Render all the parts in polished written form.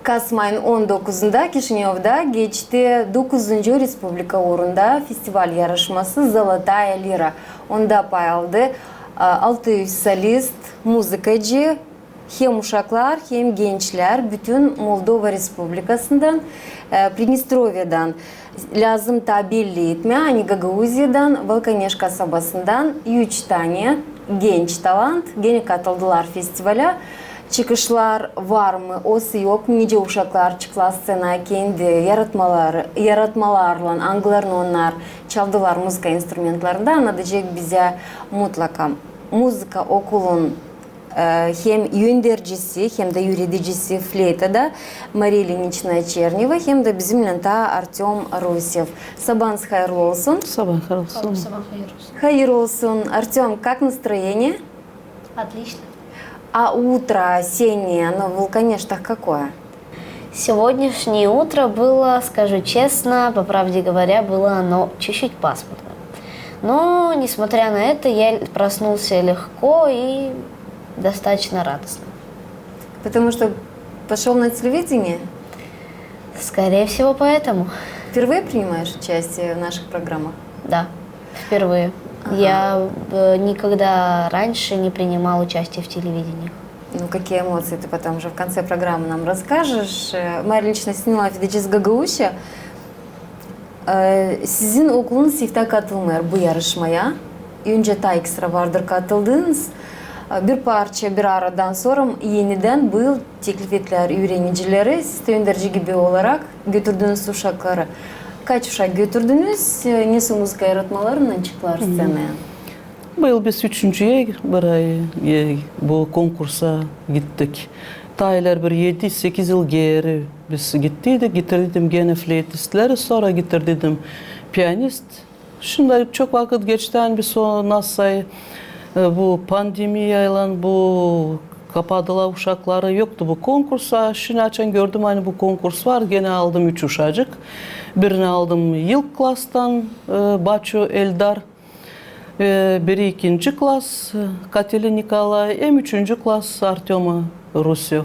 Kasım ayının 19'unda Kişinev'da geçti 9. Respublika uğrunda festival yarışması Zolotaya Lira. Onda pay aldı 600 solist, muzikacı, hem uşaklar hem gençler bütün Moldova Respublikası'ndan, Pridnestrovye'den, Lazım Tabelli etme, hani Gagauzya'dan, Volkaneş kasabasından 3 tane genç talent gene katıldılar festivale. Çıkışlar var mı, osu yok mu, nice uşaklar çıktılar scenaya kendi yaratmalarla, anglarını onlar çaldılar müzik instrumentlarında, anlatacak bize mutlaka. Müzik okulun hem yöndericisi hem de yöneticisi fleytada Mariya Ilinichna Cherneva hem de bizimle ta Artyom Rusyev. Sabahınız hayırlı olsun. Sabah hayırlı olsun. Sabah hayırlı olsun. Hayırlı olsun. Артем, как настроение? Отлично. А утро осеннее, оно в Волконештах какое? Сегодняшнее утро было, скажу честно, по правде говоря, было оно чуть-чуть пасмурным. Но, несмотря на это, я проснулся легко и достаточно радостно. Потому что пошел на телевидение? Скорее всего, поэтому. Впервые принимаешь участие в наших программах? Да, впервые. Ага. Я никогда раньше не принимал участие в телевидении. Ну, какие эмоции ты потом уже в конце программы нам расскажешь. Мария лично сняла Федичес Гагаuşa. Sizin okulun sifte katılmıyor bu yarışmaya. Önce ta ekstra vardır katıldınız. Bir parça bir aradan sonra yeniden bu yıl teklif ettiler öğrencileri. Siz de önderici gibi olarak götürdünüz uşakları. Kaç uşak götürdünüz? Nasıl müzik yaratmalarından çıktılar scenaya? Bu yıl biz üçüncüye buraya bu konkursa gittik. Taylar bir 7-8 yıl geri biz gittiydik. Getirdim gene fleytistleri, sonra getirdim piyanist. Şimdi çok vakit geçten bir sonra nasıl bu pandemiyle bu kapadılar uşakları yoktu bu konkursa. Şimdi açan gördüm hani bu konkurs var. Gene aldım 3 uşacık. Birini aldım ilk klastan Baço Eldar. Biri ikinci klas Kateli Nikolay. Hem üçüncü klas Artyom Rusyev.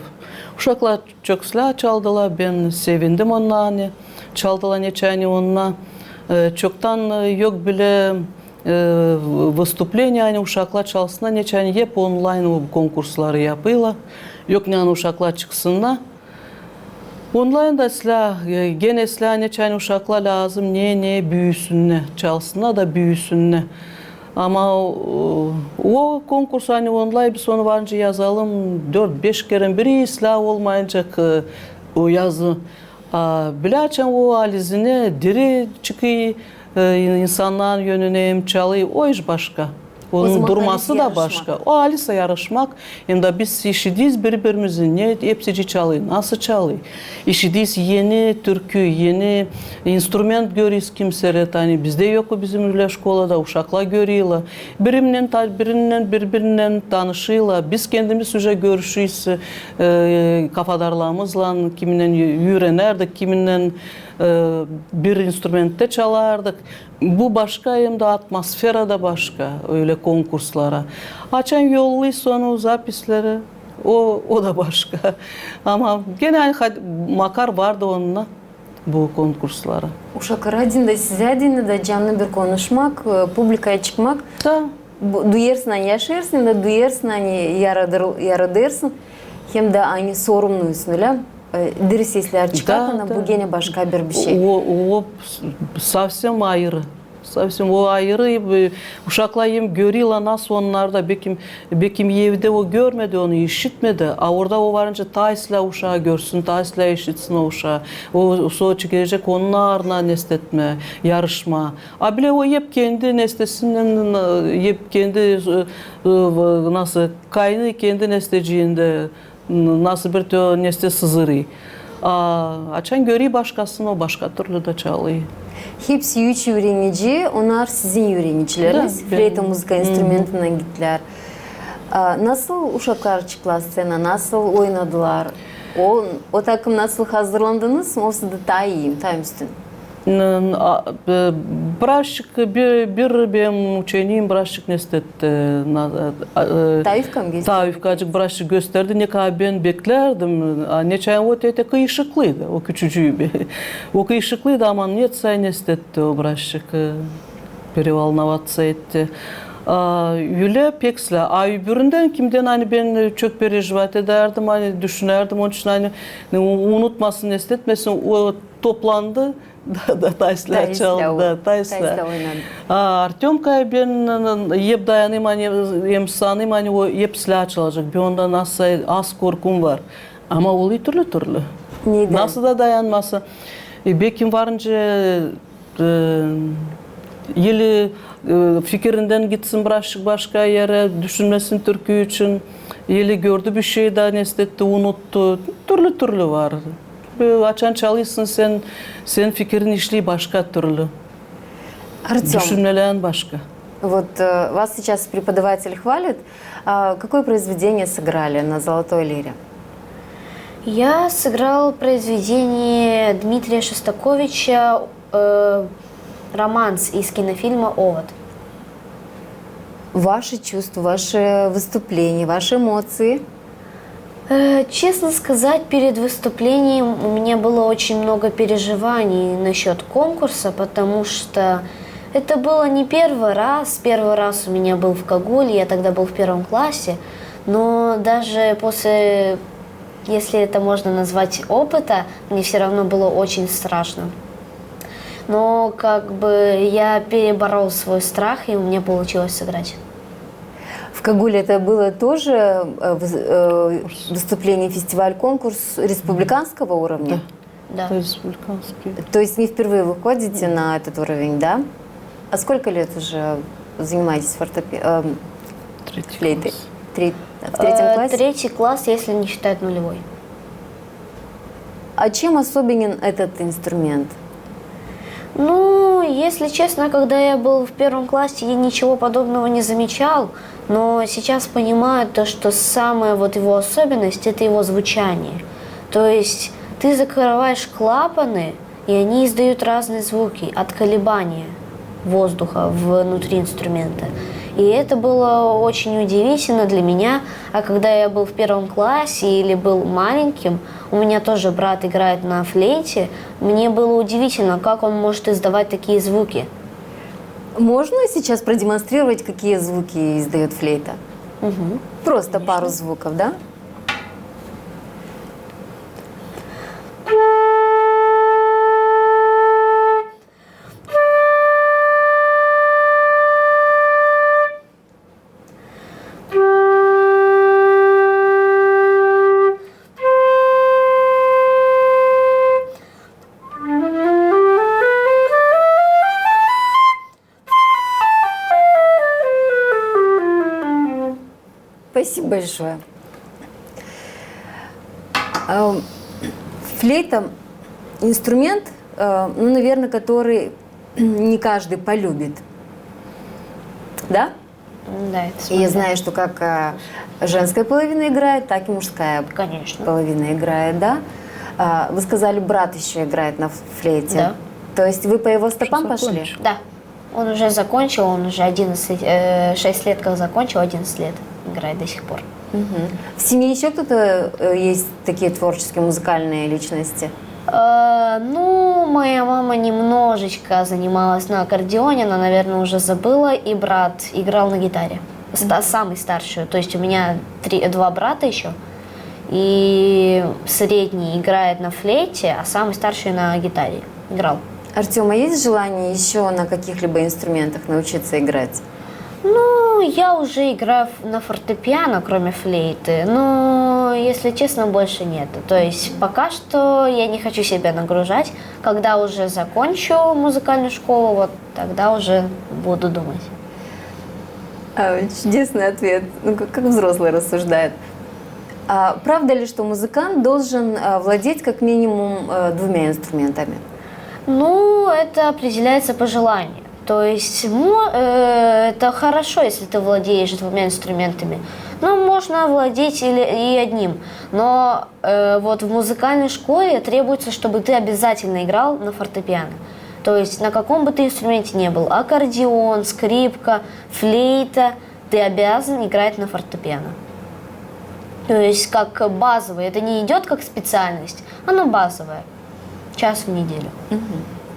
Uşaklar çok silah çaldılar. Ben sevindim onunla. Çaldılar neçani onunla. Çoktan yok bile выступления hani uşaklar çalsınlar. Neçani hep online konkursları yapıyorlar. Yok ne uşaklar çıksınlar. Online da silah, gene silah neçani uşaklar lazım. Ne büyüsünler. Çalsınlar da büyüsünler. Ama o konkurs hani online bir sonu varınca yazalım 4-5 kere biri silah olmayacak o yazı. Bilaçan o alizine diri çıkıyor insanların yönüne hem çalıyor. O iş başka. Onun durması da başka. O alisa yarışmak. Hem de biz işidiyiz birbirimizin. Ne hepsi çalıyor. Nasıl çalıyor? İşidiyiz yeni türkü, yeni instrument görüyoruz kimseret. Hani bizde yok o bizim öyle şkolada. Uşaklar görüyorlar. Birbirinden tanışıyorlar. Biz kendimiz уже görüşüyoruz. Kafadarlarımızla kiminle yürenerdik, kiminle bir instrumentte çalardık. Bu başka hem de atmosfera da başka öyle konkurslara. Açan yollu sonu zapisleri o da başka. Ama genel makar vardı onunla bu konkurslara. Uşaklar adında size adında da canlı bir konuşmak, publikaya çıkmak. Da. Duyarsın hani yaşarsın da duyarsın hani yaradırsın. Hem de hani sorumlusun öyle. Diri sesler çıkartana bu gene başka bir şey. O совсем ayrı. Совсем o ayrı. Uşaklar hem görüyorlar nasıl onlarda. Bekim evde o görmedi onu, işitmedi. Orada o varınca taysla uşağı görsün, taysla işitsin o uşağı. O sonra çıkacak onlarla nestetme, yarışma. Bile o hep kendi nestesinden, hep kendi nasıl kaynı kendi nesteciğinde. Nasıl bir de neste sızırı. Açan görüyor başkasını o başka türlü de çalıyor. Hepsi 3 öğrenici, onlar sizin öğrencileriniz. Fleyta müzik instrumentinden gittiler. Nasıl uşaklar çıktılar scena, nasıl oynadılar? O takım nasıl hazırlandınız mı? O da daha iyiyim, tam üstün. Брашчик bir benim uçeniyim brашчик nestetti. Taifkam geçti. Taifkacık brашчик gösterdi. Ne kadar ben beklerdim. Neçen o tete kıyışıklıydı. O küçücüğü. O kıyışıklıydı ama net say nestetti o brашчик. Переволноваться etti. Yüle peksle ay büründen kimden hani ben çok perişvat ederdim hani düşünerdim onun için hani unutmasın estetmesin o toplandı da taysla çaldı taysla oynadı. Artyomka ben hep dayanayım hani hem sanayım hani o hep silah çalacak bir ondan az korkum var ama oluyor türlü Neden? nasıl da dayanması bekim varınca Yeli fikrinden gitsin başka yere düşünmesin Türkiye için. Yeli gördü bir şey daha nestetti unuttu. Türlü var. Açan çalıyorsun sen fikrin işliği başka türlü. Артем, Düşünmelerin başka. вот вас сейчас преподаватель хвалит. Какое произведение сыграли на «Золотой лире»? Я сыграл произведение Дмитрия Шостаковича «Романс» из кинофильма «Овод». Ваши чувства, ваши выступления, ваши эмоции? Честно сказать, перед выступлением у меня было очень много переживаний насчет конкурса, потому что это было не первый раз. Первый раз у меня был в Кагуле, я тогда был в 1 классе. Но даже после, если это можно назвать опыта, мне все равно было очень страшно. Но как бы я переборол свой страх, и у меня получилось сыграть. В Кагуле это было тоже выступление, фестиваль, конкурс республиканского уровня? Да. Республиканский. То есть не впервые выходите на этот уровень, да? А сколько лет уже занимаетесь флейтой? В 3 классе? 3 класс, если не считать нулевой. А чем особенен этот инструмент? Ну, если честно, когда я был в 1 классе, я ничего подобного не замечал, но сейчас понимаю то, что самая вот его особенность – это его звучание. То есть ты закрываешь клапаны, и они издают разные звуки от колебания воздуха внутри инструмента. И это было очень удивительно для меня. А когда я был в 1 классе или был маленьким, у меня тоже брат играет на флейте, мне было удивительно, как он может издавать такие звуки. Можно сейчас продемонстрировать, какие звуки издает флейта? Угу. Просто пару звуков, да? Спасибо большое. Флейта – инструмент, ну, наверное, который не каждый полюбит. Да? Да, это И я знаю, что как женская половина играет, так и мужская Конечно. половина играет, да? Вы сказали, брат еще играет на флейте. Да. То есть вы по его стопам пошли? Закончил. Да. Он уже закончил, он уже 6 лет как закончил, 11 лет играет до сих пор. Мгм. В семье еще кто-то есть такие творческие музыкальные личности? Ну, моя мама немножечко занималась на аккордеоне, она, наверное, уже забыла, и брат играл на гитаре. Самый старший, то есть у меня 2 брата еще, и средний играет на флейте, а самый старший на гитаре играл. Артем, а есть желание еще на каких-либо инструментах научиться играть? Ну, я уже играю на фортепиано, кроме флейты, но, если честно, больше нет. То есть пока что я не хочу себя нагружать. Когда уже закончу музыкальную школу, вот тогда уже буду думать. Чудесный ответ, ну, как взрослый рассуждает. А правда ли, что музыкант должен владеть как минимум 2 инструментами? Ну, это определяется по желанию. То есть это хорошо, если ты владеешь 2 инструментами. Ну, можно владеть и одним. Но вот в музыкальной школе требуется, чтобы ты обязательно играл на фортепиано. То есть на каком бы ты инструменте ни был, аккордеон, скрипка, флейта, ты обязан играть на фортепиано. То есть как базовый, это не идет как специальность, оно базовое, час в неделю.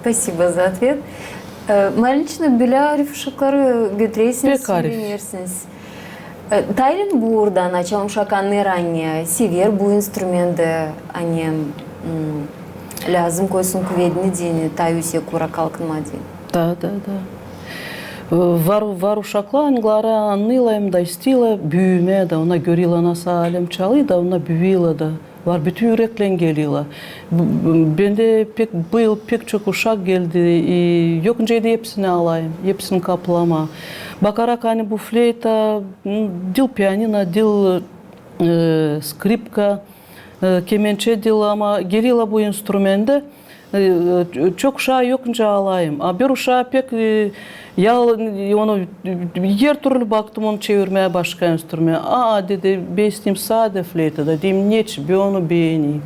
Спасибо за ответ. Мәрінчіні біля ушаклары götürесiniz, Pek үйренерсiniz. Тайлин бурдан, ачалым шаканы ранее, север бу инструменты, они лязым койсын куведні дейін, таюсе кура калкынма дейін. Да. Var uşaklar anılara anlayayım da istiyorlar büyüme de ona görüyorlar nasıl alem çalıyor da ona büyüyorlar da var bütün yüreklen geliyorlar. Bende pek çok uşak geldi. Yokunca da hepsini alayım, hepsini kaplama. Bakarak hani bu fleyta, dil piyanino, dil skripka, kemençe dil ama geliyorlar bu instrumende. Çok uşağı yokunca alayım. Bir uşağı pek onu yer türlü baktım onu çevirmeye başka enstrüman. Dedi bestim sade fleyta da diyeyim neç bir onu beğeni.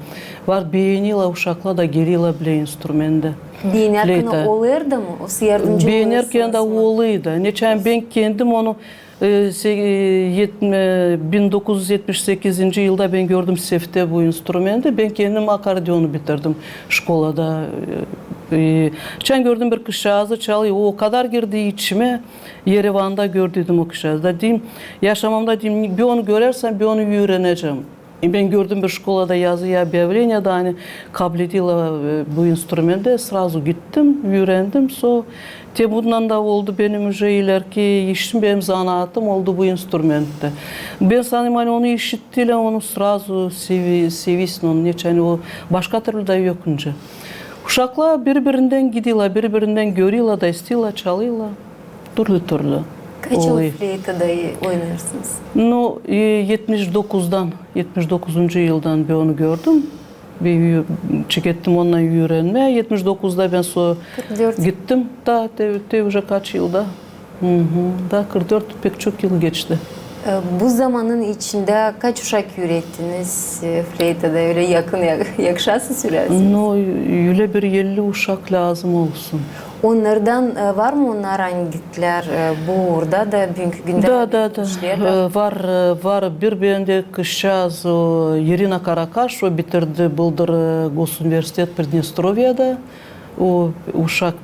Var beğeniyle uşakla da geliyorlar bile instrümende. Beğenerken olurdu mu? O yardımcı Beğenerken de oluydu. Neçen ben kendim onu 1978 yılda ben gördüm Sef'te bu instrümenti. Ben kendim akordiyonu bitirdim şkolada. Geçen gördüm bir kızcağızı çalıyor. O kadar girdi içime. Yerevan'da gördüm o kızcağızı. Da diyeyim, yaşamamda diyeyim, bir onu görersem bir onu öğreneceğim. Ben gördüm bir şkolada yazıya объявление da hani kabul ediyorlar bu instrümenti. Sразу gittim, öğrendim. Bundan da oldu benim ileriki işim, benim zanaatım oldu bu instrumentte. Ben sanırım hani onu işittiyle onu sразу sevisin onu. Hani o başka türlü de yokunca. Uşaklar birbirinden gidiyorlar, birbirinden görüyorlar da istiyorlar, çalıyorlar. Türlü. Kaç yıl fleytada oynarsınız? 79 yıldan ben onu gördüm. Bir çekettim ondan öğrenmeye. 79'da ben gittim. Da уже kaç yılda? Da 44 pek çok yıl geçti. Bu zamanın içinde kaç uşak ürettiniz fleytada? Öyle yakışası sürersiniz? Öyle bir 50 uşak lazım olsun. Onlardan var mı onlar hangi gittiler burada da bugünkü günde? Var bir bende kızcağız Irina Karakaş, o bitirdi Buldur Gosuniversitet Pridnestrovye'da. O uşak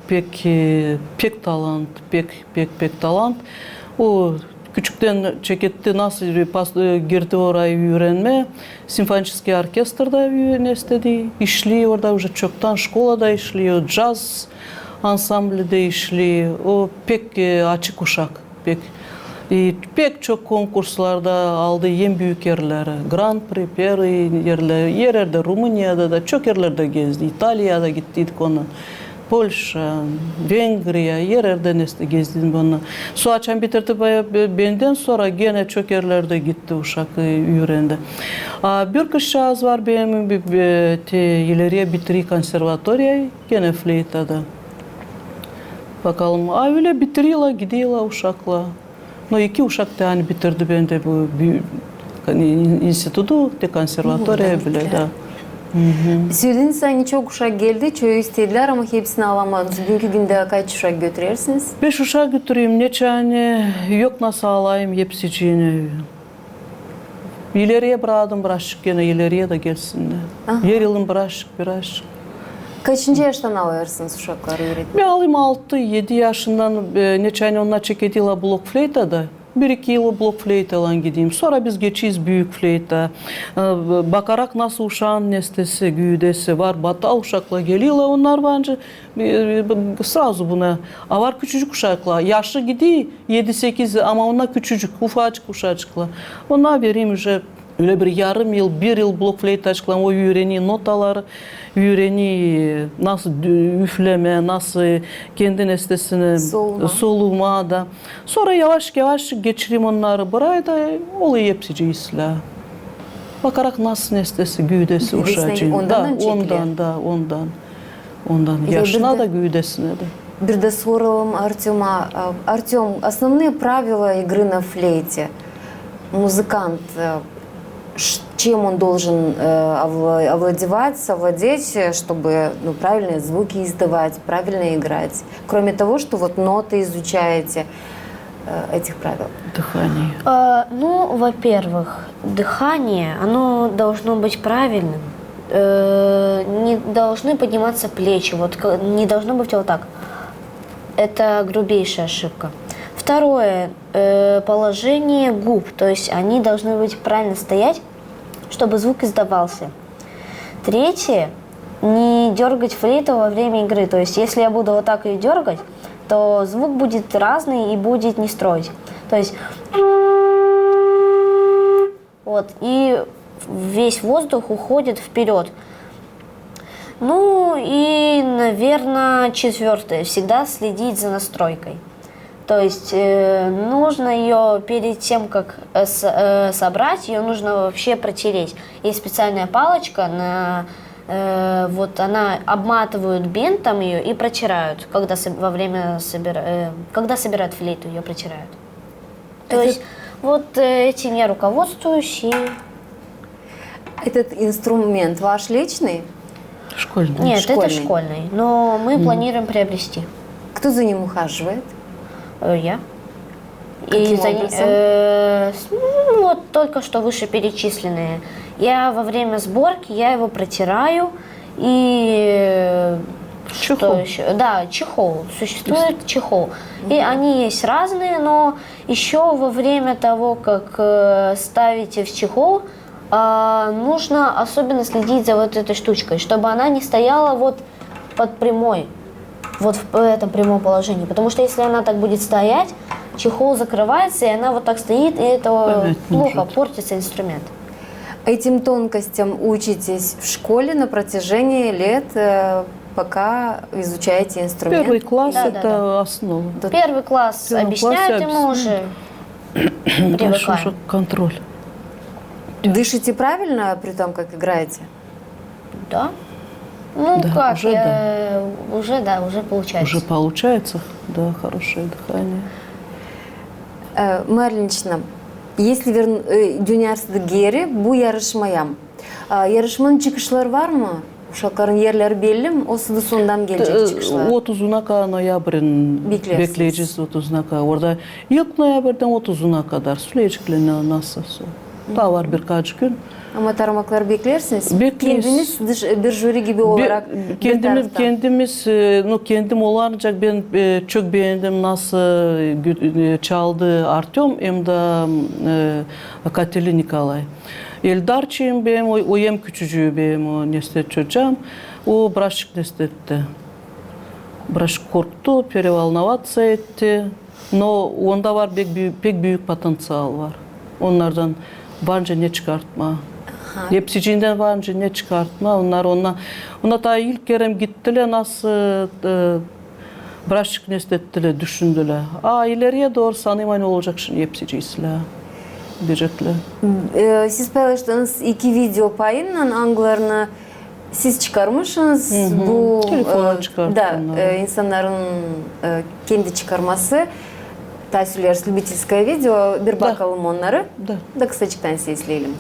pek talant. O küçükten çeketti nasıl girdi oraya öğrenme. Simfonический orkestrda öğrenme istedi. İşliyor orada çoktan şkolada işliyor. Caz ansamblede işliyor. O pek açık uşak. Pek çok konkurslarda aldı en büyük yerleri. Grand Prix, yerlerde, Rumuniya'da da çok yerlerde gezdi. İtalya'da gittiydik ona. Polşa, Vengriya, yerlerde gezdim ona. Açan bitirdi benden sonra gene çok yerlerde gitti uşak öğrendi. Bir kızcağız var benim ileriye bitiriyor konservatoriya gene fleytada. Bakalım öyle bitiriyorlar gidiyorlar uşakla. İki uşak da hani bitirdi bende bu institutu konservatoriya bile de. Söylediniz hani çok uşak geldi, çoğu istediler ama hepsini alamadınız. Bugünkü günde kaç uşak götürürsünüz? 5 uşak götüreyim, neçəni yok nasıl alayım hepsiciğini. İleriye bıraktım birazcık gene ileriye de gelsinler. Yer yılın birazcık. Kaçıncı yaştan alırsınız uşakları öğretmen? Ben alayım 6-7 yaşından neçəni onlar çekediler blok fleytada. 1-2 yıl blok fleytadan gideyim. Sonra biz geçiyiz büyük fleyta. Bakarak nasıl uşağın nestesi, güydesi var. Batı uşakla geliyorlar. Onlar bence sразу buna. Var küçücük uşaklar. Yaşlı gidiyor 7-8 ama onlar küçücük, ufacık uşacıklar. Onlar vereyim öyle bir yarım yıl, 1 yıl blok fleyta açıklan. O öğreniyor notaları, öğreniyor nasıl üfleme, nasıl kendi nestesini soluma da. Sonra yavaş geçireyim onları buraya da oluyor hepsici isla. Bakarak nasıl nestesi, güydesi uşacığın. Ondan. Yaşına da güydesine de. Bir de soralım Artyom'a. Artyom, основные правила игры на флейте. Музыкант чем он должен овладеть, чтобы правильные звуки издавать, правильно играть? Кроме того, что вот ноты изучаете, этих правил. Дыхание. Ну, во-первых, дыхание, оно должно быть правильным. Не должны подниматься плечи, вот не должно быть вот так. Это грубейшая ошибка. Второе, положение губ, то есть они должны быть правильно стоять, чтобы звук издавался. Третье, не дергать флейту во время игры, то есть если я буду вот так ее дергать, то звук будет разный и будет не строить. То есть вот, и весь воздух уходит вперед. Ну и, наверное, четвертое, всегда следить за настройкой. То есть нужно ее перед тем, как собрать, ее нужно вообще протереть. Есть специальная палочка, вот она обматывают бинтом ее и протирают, когда когда собирают флейту, ее протирают. То есть вот этим я руководствуюсь. Этот инструмент ваш личный? Школьный. Нет, школьный. это школьный, но мы планируем приобрести. Кто за ним ухаживает? Я. Каким образом? Вот только что вышеперечисленные. Я во время сборки я его протираю и Чехол. что еще? Да, чехол. Существует чехол. И они есть разные, но еще во время того, как ставите в чехол, нужно особенно следить за вот этой штучкой, чтобы она не стояла вот под прямой, вот в этом прямом положении. Потому что если она так будет стоять, чехол закрывается, и она вот так стоит, и это плохо, портится инструмент. Этим тонкостям учитесь в школе на протяжении лет, пока изучаете инструмент? Первый класс Да, это да. основа. Первый класс первом объясняют, и классе мы уже Дальше привыкаем. уже контроль. Дышите правильно при том, как играете? Да? Ну Да, как, уже уже получается. Уже получается, да, хорошее дыхание. Марлинчина, если дünýäsida geri bu yarışmayam. Yarışmanın çıkışları var mı? Uşakların yerleri belli mi? O sıdı sondan gelecek çıkışlar. 30'una ноябрин Beklersiniz. bekleyeceğiz 30'una. Orada ilk noyabrdan 30'una kadar Süleyciklerine nasıl? Daha var birkaç gün. Ama tarmakları beklersiniz. Bekleriz. Kendiniz bir jüri gibi olarak bir taraftan. Kendim olancak ben çok beğendim nasıl çaldı Artyom hem de Katerina Nikolay. Eldarçıyım benim, o yem küçücüğü benim o nestet çocuğum. O birazcık nestetti. Birazcık korktu, переволноваться etti. Но onda var pek büyük potansiyel var. Onlardan bence ne çıkartma. Hepsiciğinden bence ne çıkartma. Onlar da ilk kere gittiler nasıl birazcık nestettiler, düşündüler. İleriye doğru sanayım ne olacak şimdi hepsiciysler. Diyecekler. Siz paylaştığınız iki video payının anglarını siz çıkarmışsınız. Bu Telefonla çıkarttım da onları. insanların kendi çıkarması. Tasvirler любительское видео. Bir bakalım onları. Да. Da kısacıktan sesleyelim.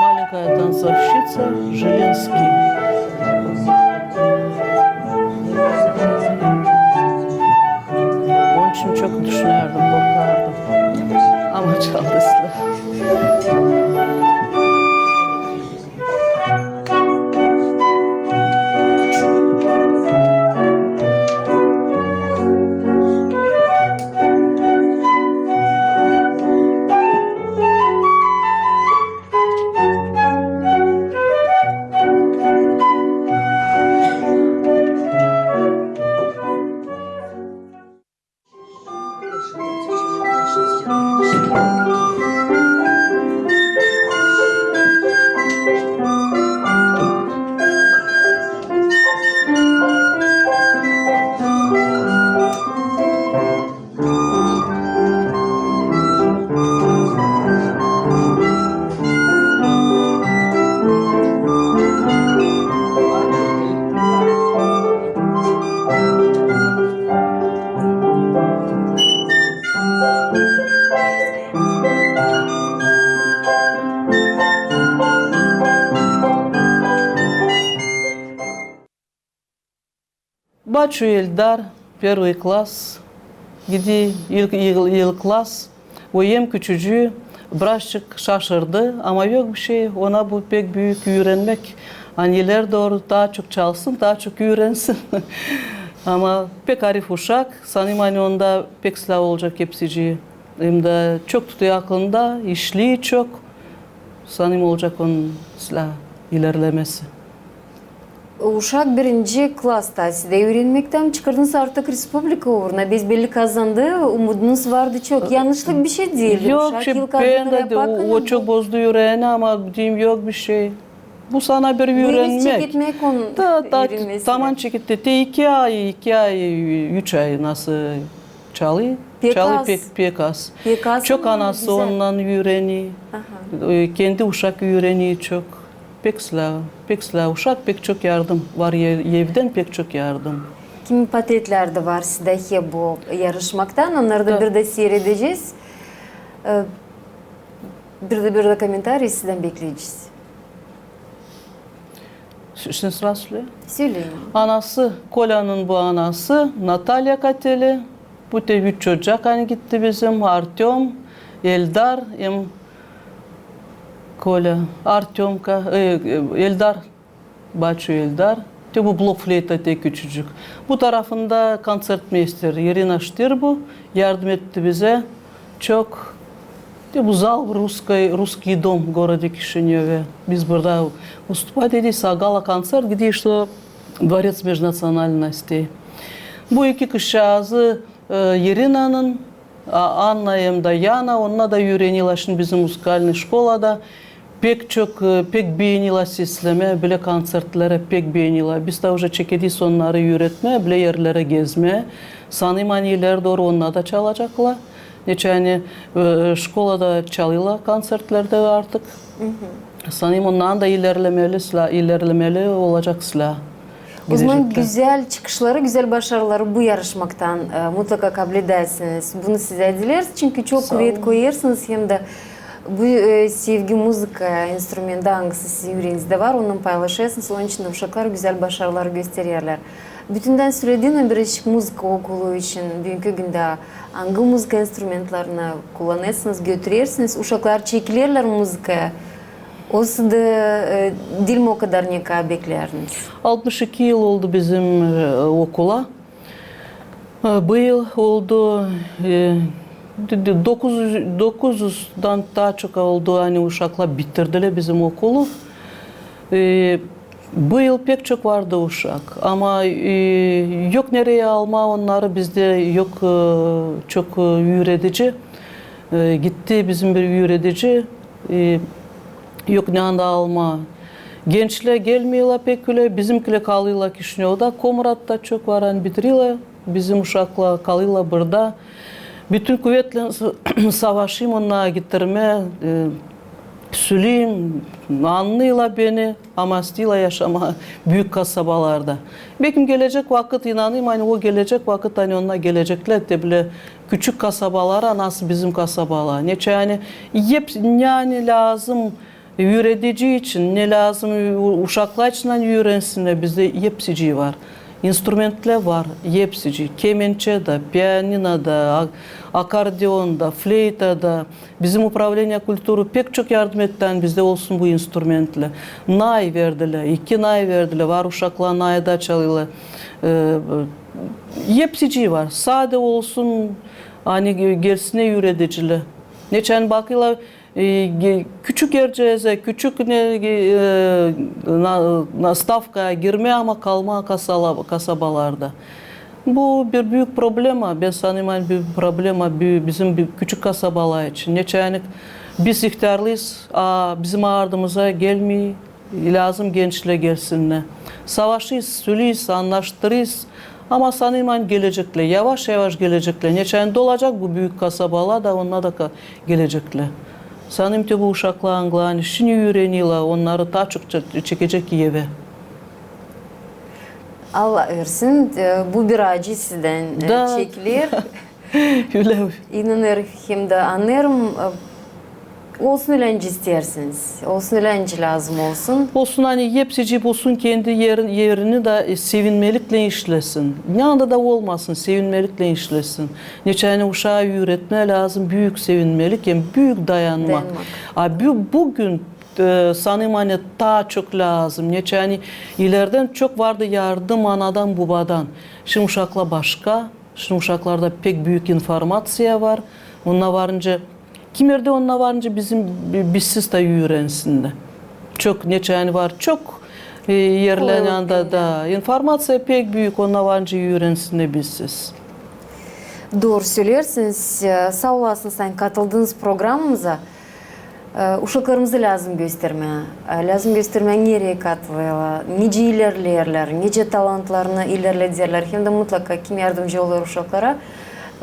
Маленькая танцовщица Желенский. Onun için çok düşünürdüm, korkardım. Ama çaldılar. Бачу Эльдар, первый класс, gidiyor ilk klas. O yem küçücüğü, birazcık şaşırdı ama yok bir şey. Ona bu pek büyük öğrenmek. Anneler doğru daha çok çalsın, daha çok öğrensin. Ama pek arif uşak. Sanırım hani onda pek silah olacak hepsici. Hem de çok tutuyor aklında, işliği çok. Sanırım olacak onun silah ilerlemesi. Uşak birinci klasta siz de öğrenmekten çıkardınız artık Respublika uğruna. Bezbelli kazandı, umudunuz vardı çok. Yanlışlık bir şey değil. Yok Uşak şey yıl ben kadınlara de bakın. o çok bozdu yüreğini ama diyeyim yok bir şey. Bu sana bir Öğrenmek. öğrenmek. Çekitmek onun Da öğrenmesine. tamam çekitti. De 2 ay nasıl çalıyor? Pek Çalıyor az. pek az. Pek az Çok ama anası güzel. ondan öğreniyor. Aha. Kendi uşak öğreniyor çok. Pek silah uşak pek çok yardım var evden pek çok yardım. Kimi portretler de var sizde bu yarışmaktan. Onları da bir de seyredeceğiz. Bir de komentarı sizden bekleyeceğiz. Şimdi sıra söyle. Söyleyin. Anası, Kolya'nın bu anası Natalya Kateli. Bu da 3 çocuk hani gitti bizim. Artyom, Eldar, Kolya, Artyomka, Eldar, Baçu Eldar. De bu blok fleyta tek küçücük. Bu tarafında konsertmeister Irina Ştirbu yardım etti bize. Çok. De bu zal Русский дом в городе Кишиневе. Biz burada выступать edilse gala konser gidiyor işte Dворец межнациональностей. Bu iki kızcağızı Irina'nın Anna hem de Yana onunla da öğreniyorlar şimdi bizim müzikalny şkolada. Pek beğeniyorlar sesleme, bile konsertlere pek beğeniyorlar. Biz de уже çekediyiz onları öğretmeye, bile yerlere gezmeye. Sanırım hani ileri doğru onunla da çalacaklar. Yani şkolada çalıyorlar konsertlerde artık. Sanırım ondan da ilerlemeli olacak silah. O zaman güzel çıkışları, güzel başarıları bu yarışmaktan mutlaka kabul edersiniz. Bunu size dileriz çünkü çok kuvvet koyarsınız hem de bu sevgi, müzika, enstrümanda hangisi sizin yüreğinizde var onu paylaşırsınız. Onun için de uşaklar güzel başarılar gösterirler. Bütünden söylediğin Birleşik Müzik Okulu için bugünkü günde hangi müzik enstrümanlarını kullanırsınız, götürürsünüz? Uşaklar çekilirler müzikaya. O da dil mi o kadar ne kadar bekleriniz? 62 yıl oldu bizim okula. Bu yıl oldu 900'dan daha çok oldu hani uşaklar bitirdiler bizim okulu. Bu yıl pek çok vardı uşak ama yok nereye alma onları bizde yok çok öğretici. Gitti bizim bir öğretici yok ne anda alma. Gençler gelmiyorlar pek öyle bizimkiler kalıyorlar Kişinev'de. Komrat'ta çok var hani bitiriyorlar. Bizim uşaklar kalıyorlar burada. Bütün kuvvetle savaşayım onlara getirme. Söyleyeyim, anlıyorlar beni ama istiyorlar yaşama büyük kasabalarda. Belki gelecek vakit inanayım hani o gelecek vakit hani onlar gelecekler de bile küçük kasabalara nasıl bizim kasabalar. Yani yani lazım öğretici için ne lazım uşaklar için öğrensinler bizde hepsici var. İnstrumentler var, hepsici. Kemençe de, piyanino da, akordeon da, fleyta da. Bizim upravlение kültürü pek çok yardım etti bizde olsun bu instrumentler. Nay verdiler, 2 nay verdiler. Var uşaklar nayda çalıyorlar. Hepsici var. Sade olsun, hani gelsine öğreticiler. Geçen bakıyorlar, küçük yerceze, küçük stavkaya girmeye ama kalma kasabalarda. Bu bir büyük problema. Ben sanırım bir problema bizim bir küçük kasabalar için. Yani biz ihtiyarlıyız, bizim ardımıza gelmiyor. Lazım gençler gelsinler. Savaşıyız, söylüyoruz, anlaştırıyoruz. Ama sanırım gelecekler, yavaş yavaş gelecekler. Yani dolacak bu büyük kasabalar da onlar da gelecekler. Sanırım ki bu uşaklar Angla'nın işini öğreniyorlar, onları daha çok çekecek eve. Allah versin, bu bir acı sizden çekilir. Öyle. İnanır hem de anlarım olsun öğlenci istersiniz. Olsun öğlenci lazım olsun. Olsun hani hepsi olsun kendi yerini de sevinmelikle işlesin. Ne anda da olmasın sevinmelikle işlesin. Neçəni uşağı öğretme lazım büyük sevinmelik yani büyük dayanmak. Bugün sanırım hani daha çok lazım. Neçəni ileriden çok vardı yardım anadan babadan. Şimdi uşakla başka. Şimdi uşaklarda pek büyük informasiya var. Onunla varınca kimerde onunla varınca bizsiz de öğrensinler. Çok neçəni var, çok yerlenen da informasiya pek büyük, onunla varınca öğrensinler bizsiz. Doğru söylersiniz. Sağ olasınız sen katıldığınız programımıza. Uşaklarımızı lazım göstermeye. Lazım göstermeye nereye katılıyorlar, nece ilerlerler, nece talantlarını ilerlederler. Hem de mutlaka kim yardımcı olur uşaklara.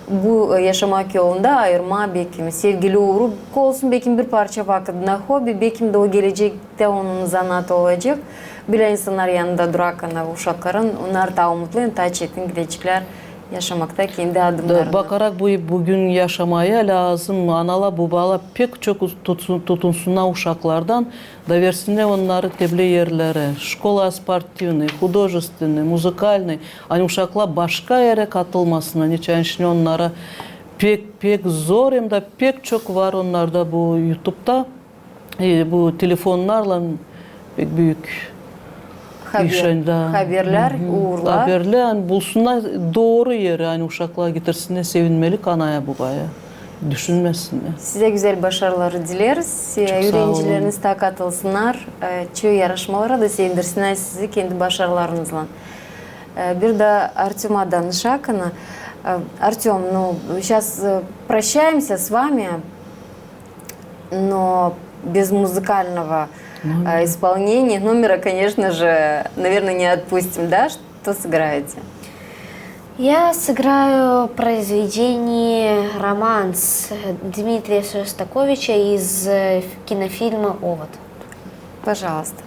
Bu yaşamak yolunda ayırma bekim, sevgili uğru olsun bekim bir parça vakitine hobi, bekim de o gelecekte onun zanatı olacak. Bile insanlar yanında durak uşakların, onlar da umutlayın, taç etin gidecekler yaşamakta kendi adımlarını. Bakarak bugün yaşamaya lazım. Anala babala pek çok tutunsunlar uşaklardan da versinler onları teble yerlere. Şkola sportivni, hudожественный, müzikalni. Hani uşaklar başka yere katılmasına. Neçenşini onlara pek zor hem de pek çok var onlarda bu YouTube'da. Bu telefonlarla pek büyük Haberler, uğurlar. Haberler yani bulsunlar doğru yere yani uşaklar getirsinler sevinmelik anaya babaya. Düşünmesinler. Size güzel başarıları dileriz. Öğrencileriniz de katılsınlar. Çoğu yarışmalara da sevindirsinler sizi kendi başarılarınızla. Bir de Артема danışakına. Артем, сейчас прощаемся с вами, но без музыкального исполнения номера, конечно же, наверное, не отпустим, да? Что сыграете? Я сыграю произведение «Романс» Дмитрия Шостаковича из кинофильма «Овод». Пожалуйста.